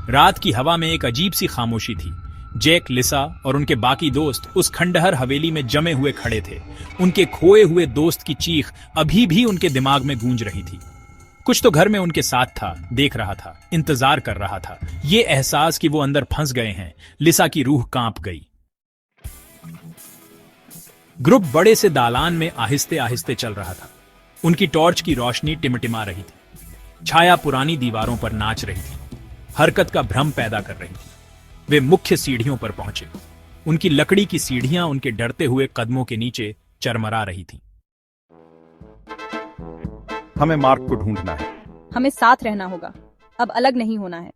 रात की हवा में एक अजीब सी खामोशी थी। जैक, लिसा और उनके बाकी दोस्त उस खंडहर हवेली में जमे हुए खड़े थे। उनके खोए हुए दोस्त की चीख अभी भी उनके दिमाग में गूंज रही थी। कुछ तो घर में उनके साथ था, देख रहा था, इंतजार कर रहा था। ये एहसास कि वो अंदर फंस गए हैं, लिसा की रूह कांप गई। ग्रुप बड़े से दालान में आहिस्ते आहिस्ते चल रहा था। उनकी टॉर्च की रोशनी टिमटिमा रही थी। छाया पुरानी दीवारों पर नाच रही थी, हरकत का भ्रम पैदा कर रही थी। वे मुख्य सीढ़ियों पर पहुंचे। उनकी लकड़ी की सीढ़ियां उनके डरते हुए कदमों के नीचे चरमरा रही थीं। हमें मार्क को ढूंढना है। हमें साथ रहना होगा, अब अलग नहीं होना है।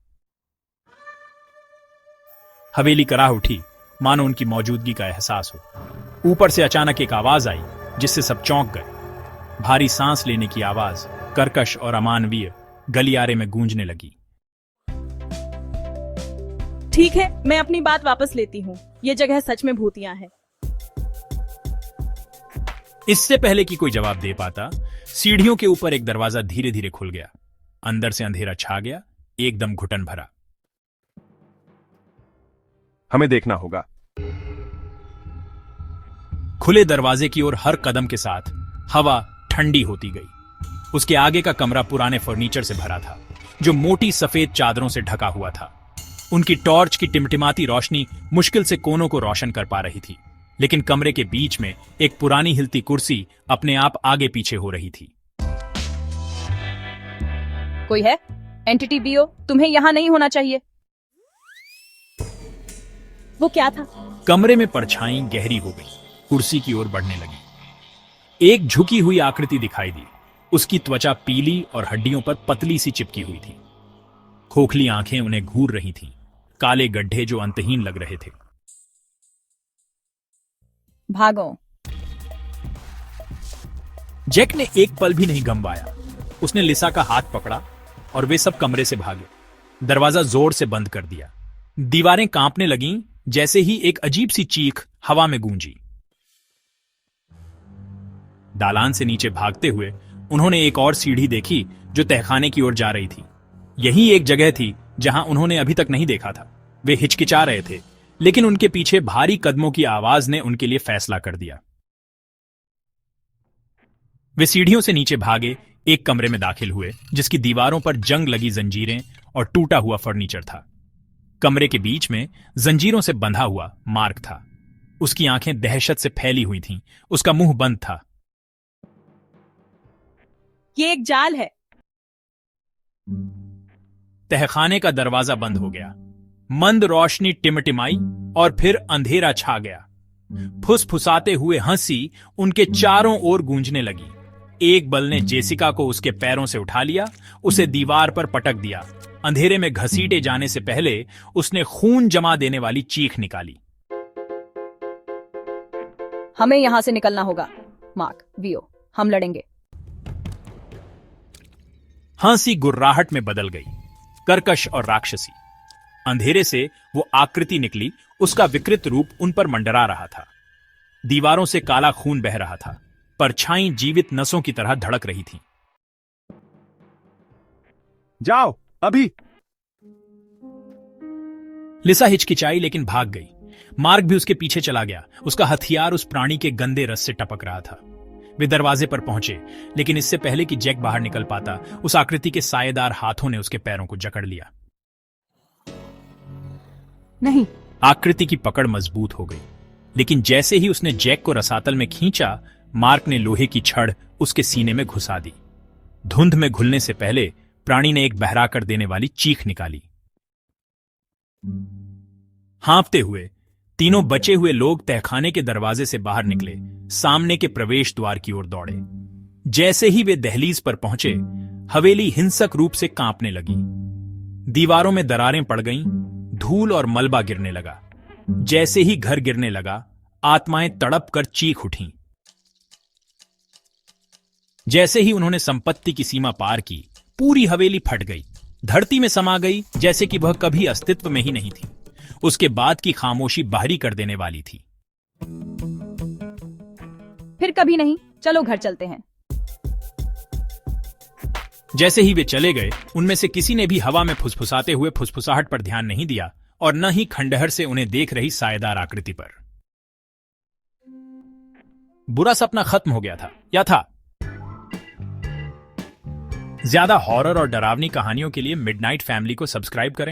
हवेली कराह उठी, मानो उनकी मौजूदगी का एहसास हो। ऊपर से अचानक एक आवाज आई जिससे सब चौंक गए। भारी सांस लेने की आवाज, कर्कश और अमानवीय, गलियारे में गूंजने लगी। ठीक है, मैं अपनी बात वापस लेती हूँ। ये जगह सच में भूतिया है। इससे पहले कि कोई जवाब दे पाता, सीढ़ियों के ऊपर एक दरवाजा धीरे धीरे खुल गया। अंदर से अंधेरा छा गया, एकदम घुटन भरा। हमें देखना होगा। खुले दरवाजे की ओर हर कदम के साथ हवा ठंडी होती गई। उसके आगे का कमरा पुराने फर्नीचर से भरा था, जो मोटी सफेद चादरों से ढका हुआ था। उनकी टॉर्च की टिमटिमाती रोशनी मुश्किल से कोनों को रोशन कर पा रही थी, लेकिन कमरे के बीच में एक पुरानी हिलती कुर्सी अपने आप आगे पीछे हो रही थी। कोई है? एंटिटी बीओ, तुम्हें यहाँ नहीं होना चाहिए। वो क्या था? कमरे में परछाई गहरी हो गई, कुर्सी की ओर बढ़ने लगी। एक झुकी हुई आकृति दिखाई दी। उसकी त्वचा पीली और हड्डियों पर पतली सी चिपकी हुई थी। खोखली आंखें उन्हें घूर रही थीं, काले गड्ढे जो अंतहीन लग रहे थे। भागो। जैक ने एक पल भी नहीं गंवाया। उसने लिसा का हाथ पकड़ा और वे सब कमरे से भागे। दरवाजा जोर से बंद कर दिया। दीवारें कांपने लगीं जैसे ही एक अजीब सी चीख हवा में गूंजी। दालान से नीचे भागते हुए उन्होंने एक और सीढ़ी देखी जो तहखाने की ओर जा रही थी। यही एक जगह थी जहां उन्होंने अभी तक नहीं देखा था। वे हिचकिचा रहे थे, लेकिन उनके पीछे भारी कदमों की आवाज ने उनके लिए फैसला कर दिया। वे सीढ़ियों से नीचे भागे, एक कमरे में दाखिल हुए जिसकी दीवारों पर जंग लगी जंजीरें और टूटा हुआ फर्नीचर था। कमरे के बीच में जंजीरों से बंधा हुआ मार्क था। उसकी आंखें दहशत से फैली हुई थीं, उसका मुंह बंद था। ये एक जाल है। तहखाने का दरवाजा बंद हो गया। मंद रोशनी टिमटिमाई और फिर अंधेरा छा गया। फुसफुसाते हुए हंसी उनके चारों ओर गूंजने लगी। एक बल ने जेसिका को उसके पैरों से उठा लिया, उसे दीवार पर पटक दिया। अंधेरे में घसीटे जाने से पहले उसने खून जमा देने वाली चीख निकाली। हमें यहां से निकलना होगा। मार्क, वीओ, हम लड़ेंगे। हंसी गुर्राहट में बदल गई, कर्कश और राक्षसी। अंधेरे से वो आकृति निकली, उसका विकृत रूप उन पर मंडरा रहा था। दीवारों से काला खून बह रहा था, परछाई जीवित नसों की तरह धड़क रही थी। जाओ अभी। लिसा हिचकिचाई लेकिन भाग गई। मार्क भी उसके पीछे चला गया। उसका हथियार उस प्राणी के गंदे रस से टपक रहा था। वे दरवाजे पर पहुंचे, लेकिन इससे पहले कि जैक बाहर निकल पाता, उस आकृति के सायेदार हाथों ने उसके पैरों को जकड़ लिया। नहीं। आकृति की पकड़ मजबूत हो गई, लेकिन जैसे ही उसने जैक को रसातल में खींचा, मार्क ने लोहे की छड़ उसके सीने में घुसा दी। धुंध में घुलने से पहले प्राणी ने एक बहरा कर देने वाली चीख निकाली। हाँफते हुए तीनों बचे हुए लोग तहखाने के दरवाजे से बाहर निकले, सामने के प्रवेश द्वार की ओर दौड़े। जैसे ही वे दहलीज पर पहुंचे, हवेली हिंसक रूप से कांपने लगी। दीवारों में दरारें पड़ गईं, धूल और मलबा गिरने लगा। जैसे ही घर गिरने लगा, आत्माएं तड़प कर चीख उठीं। जैसे ही उन्होंने संपत्ति की सीमा पार की, पूरी हवेली फट गई, धरती में समा गई जैसे कि वह कभी अस्तित्व में ही नहीं थी। उसके बाद की खामोशी बाहरी कर देने वाली थी। फिर कभी नहीं। चलो घर चलते हैं। जैसे ही वे चले गए, उनमें से किसी ने भी हवा में फुसफुसाते हुए फुसफुसाहट पर ध्यान नहीं दिया और न ही खंडहर से उन्हें देख रही सायेदार आकृति पर। बुरा सपना खत्म हो गया था, या था? ज्यादा हॉरर और डरावनी कहानियों के लिए मिडनाइट फैमिली को सब्सक्राइब करें।